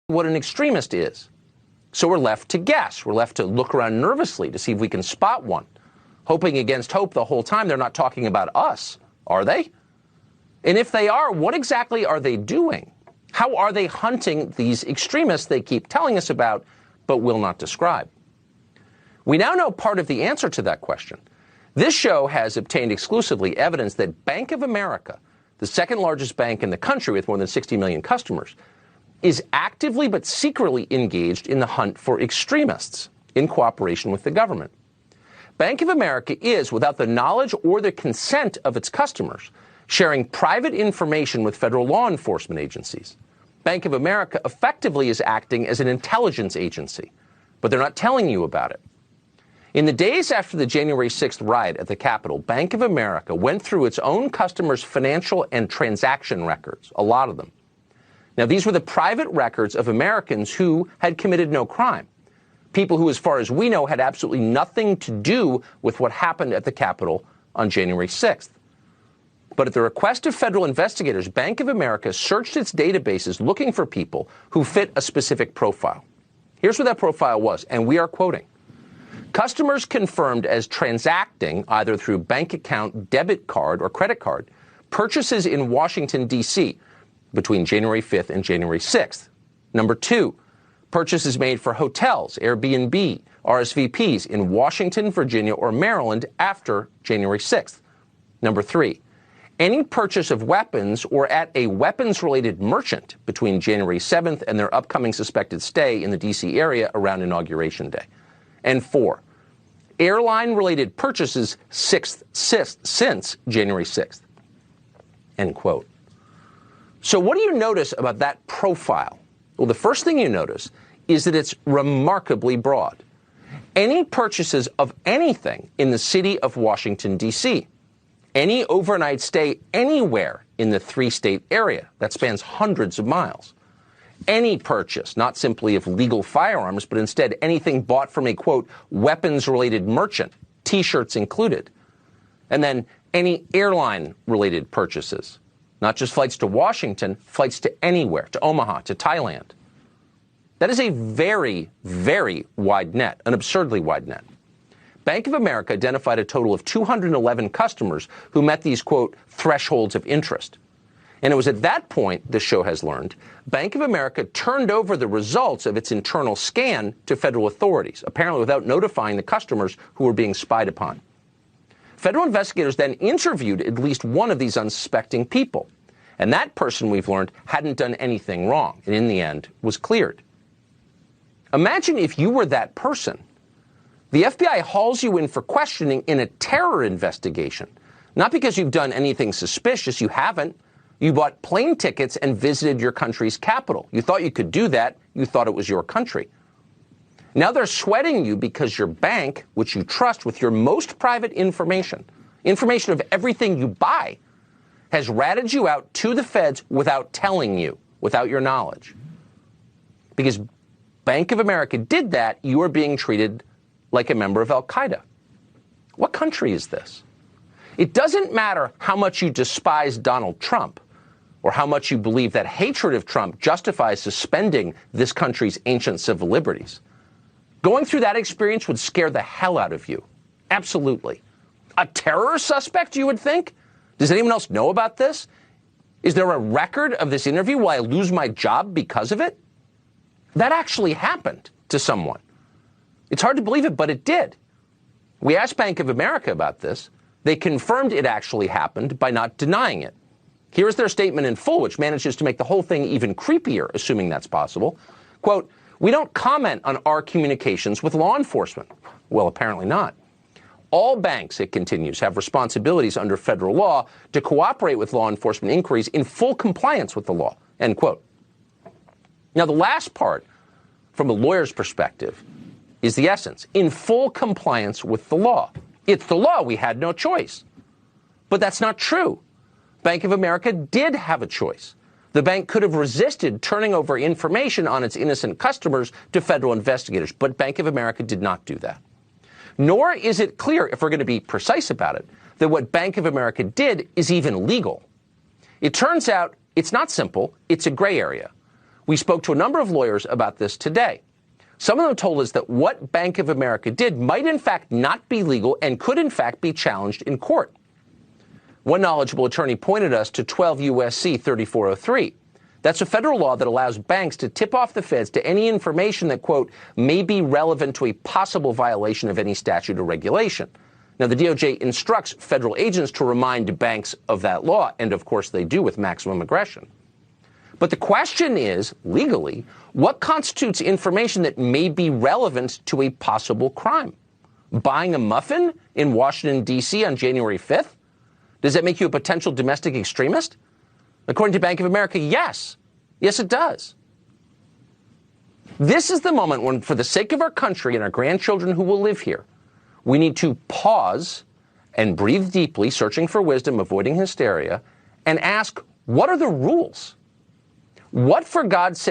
what an extremist is. So we're left to guess. We're left to look around nervously to see if we can spot one, hoping against hope the whole time they're not talking about us, are they? And if they are, what exactly are they doing? How are they hunting these extremists they keep telling us about but will not describe? We now know part of the answer to that question. This show has obtained exclusively evidence that Bank of America, the second largest bank in the country with more than 60 million customers, is actively but secretly engaged in the hunt for extremists in cooperation with the government. Bank of America is, without the knowledge or the consent of its customers, sharing private information with federal law enforcement agencies. Bank of America effectively is acting as an intelligence agency, but they're not telling you about it. In the days after the January 6th riot at the Capitol, Bank of America went through its own customers' financial and transaction records, a lot of them. Now, these were the private records of Americans who had committed no crime, people who, as far as we know, had absolutely nothing to do with what happened at the Capitol on January 6th. But at the request of federal investigators, Bank of America searched its databases looking for people who fit a specific profile. Here's what that profile was, and we are quoting. Customers confirmed as transacting, either through bank account, debit card, or credit card, purchases in Washington, D.C. between January 5th and January 6th. Number 2, purchases made for hotels, Airbnb, RSVPs in Washington, Virginia, or Maryland after January 6th. Number 3, any purchase of weapons or at a weapons-related merchant between January 7th and their upcoming suspected stay in the D.C. area around Inauguration Day. And 4, airline-related purchases since January 6th. End quote. So what do you notice about that profile? Well, the first thing you notice is that it's remarkably broad. Any purchases of anything in the city of Washington, D.C., any overnight stay anywhere in the 3-state area that spans hundreds of miles, any purchase, not simply of legal firearms, but instead anything bought from a, quote, weapons-related merchant, T-shirts included, and then any airline-related purchases, not just flights to Washington, flights to anywhere, to Omaha, to Thailand. That is a very, very wide net, an absurdly wide net. Bank of America identified a total of 211 customers who met these, quote, thresholds of interest. And it was at that point, the show has learned, Bank of America turned over the results of its internal scan to federal authorities, apparently without notifying the customers who were being spied upon. Federal investigators then interviewed at least one of these unsuspecting people. And that person, we've learned, hadn't done anything wrong, and in the end was cleared. Imagine if you were that person. The FBI hauls you in for questioning in a terror investigation, not because you've done anything suspicious. You haven't. You bought plane tickets and visited your country's capital. You thought you could do that. You thought it was your country. Now they're sweating you because your bank, which you trust with your most private information of everything you buy, has ratted you out to the feds without telling you, without your knowledge. Because Bank of America did that, you are being treated like a member of Al-Qaeda. What country is this? It doesn't matter how much you despise Donald Trump or how much you believe that hatred of Trump justifies suspending this country's ancient civil liberties. Going through that experience would scare the hell out of you. Absolutely. A terror suspect, you would think? Does anyone else know about this? Is there a record of this interview? Will I lose my job because of it? That actually happened to someone. It's hard to believe it, but it did. We asked Bank of America about this. They confirmed it actually happened by not denying it. Here's their statement in full, which manages to make the whole thing even creepier, assuming that's possible. Quote, "We don't comment on our communications with law enforcement." Well, apparently not. "All banks," it continues, "have responsibilities under federal law to cooperate with law enforcement inquiries in full compliance with the law." End quote. Now, the last part, from a lawyer's perspective, is the essence. In full compliance with the law. It's the law. We had no choice. But that's not true. Bank of America did have a choice. The bank could have resisted turning over information on its innocent customers to federal investigators, but Bank of America did not do that. Nor is it clear, if we're going to be precise about it, that what Bank of America did is even legal. It turns out it's not simple. It's a gray area. We spoke to a number of lawyers about this today. Some of them told us that what Bank of America did might in fact not be legal and could in fact be challenged in court. One knowledgeable attorney pointed us to 12 U.S.C. 3403. That's a federal law that allows banks to tip off the feds to any information that, quote, may be relevant to a possible violation of any statute or regulation. Now, the DOJ instructs federal agents to remind banks of that law, and of course they do with maximum aggression. But the question is, legally, what constitutes information that may be relevant to a possible crime? Buying a muffin in Washington, D.C. on January 5th? Does that make you a potential domestic extremist? According to Bank of America, yes. Yes, it does. This is the moment when, for the sake of our country and our grandchildren who will live here, we need to pause and breathe deeply, searching for wisdom, avoiding hysteria, and ask, what are the rules? What, for God's sake,